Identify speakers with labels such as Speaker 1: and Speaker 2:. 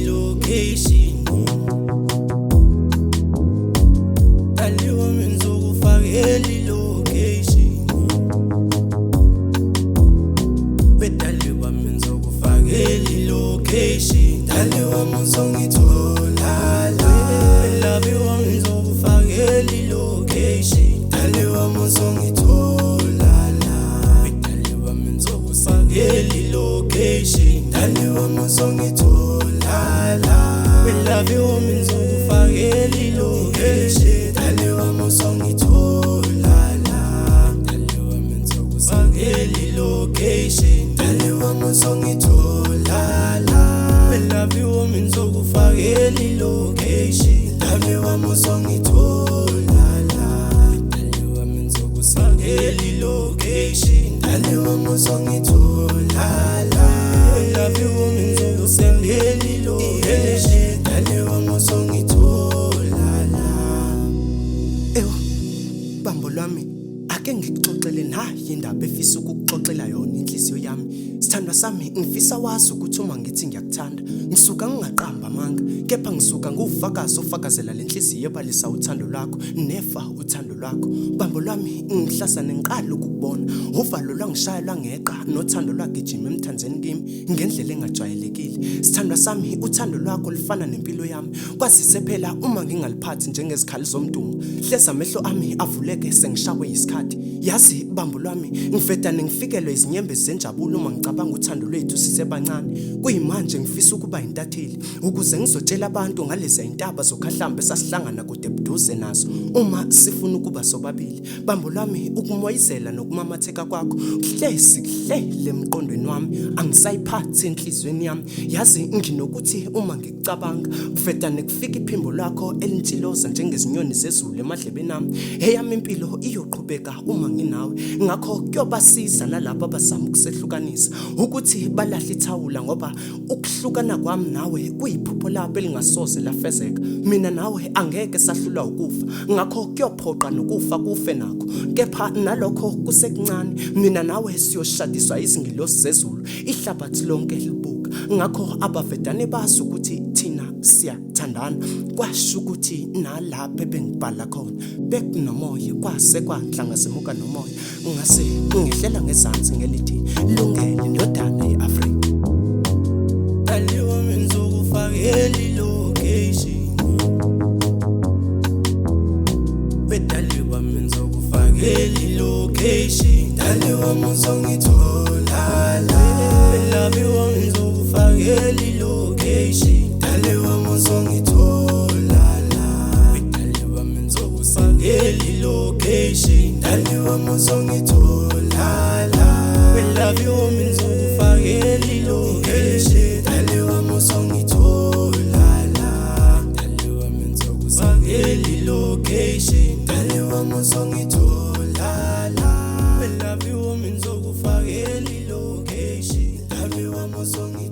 Speaker 1: Location Daliwa menzokufakela location Bedaliwa menzokufakela location Daliwa muzongithola la Belabiwa menzokufakela location Daliwa muzongithola la Bedaliwa menzokufakela location Daliwa muzongithola la Belabiwa menzokufakela location Daliwa muzongithola la Daliwa menzokufakela location Daliwa muzongithola la Belabiwa menzokufakela location Daliwa muzongithola la Daliwa menzokufakela location Daliwa muzongithola la Belabiwa menzokufakela location Daliwa muzongithola la
Speaker 2: Ewa bambo lwami ake ngikuxoxele nayi indaba efisa ukukuxoxela yona inhliziyo yami sithandwa sami ngifisa wazi ukuthi uma ngithi ngiyakuthanda ngisuka ngingaqamba amanga kepha ngisuka nguvakazi ofakazela lenhliziyo ebalisa uthando lwakho nefa uthando lwakho bambo lwami ngihlasa nenqalo ukubona uvalo lwangishaya lwangeqa nothando lwagijima emthanzeni kimi ngendlela engajwayelekile sithandwa sami uthando lwakho lifana nempilo yami kwazise phela uma ngingaliphathi njengezikhali zomdumo hleza amehlo ami avuleke sengishawe isikhathi yazi bambo lwami ngifedane ngifikelwe izinyembe zenjabulo uma ngicabanga uthando lwethu sisebancane kuyimanje ngifisa ukuba intatheli ukuze ngizotshela abantu ngalezi intaba zokhahlamba esasihlangana kude buduze nazo uma sifuna ukuba sobabili bambo lwami ukumoyizela nokumamatheka kwakho kuhlele emqondweni wami angisayiphathi enhlizweni yami yazi nginokuthi uma ngikucabanga kufedane kufika iphimbo lakho elintsiloza njengezinyoni zezulu emadlebeni ami eyami impilo iyoqhubeka uma nginawe ngakho kuyobasiza nalabo abazama ukusehlukanisa ukuthi balahle ithawula ngoba ukuhlukana kwami nawe kuyiphupho lapho elingasoze lafezeka mina nawe angeke sahlulwa ukufa ngakho kuyophoqa nokufa kufe nakho kepha nalokho kusekuncane mina nawe siyoshadiswa izingilosi zezulu ihlabathi lonke libuka ngakho abavedane bazi ukuthi thina siyathandana kwasho ukuthi nalapho bengibhala khona bekunomoya kwase kwanhlangazemuka nomoya ngase ngihlela ngezansi ngelithi lungele indodana yeAfrika
Speaker 1: Daliwa menzokufakela location Bedaliwa menzokufakela location Daliwa muzongithola la Belabiwa menzokufakela location Daliwa muzongithola la Bedaliwa menzokufakela location Daliwa muzongithola la Belabiwa menzokufakela location Daliwa muzongithola la Daliwa menzokufakela location Daliwa muzongithola la Belabiwa menzokufakela location Daliwa muzongithola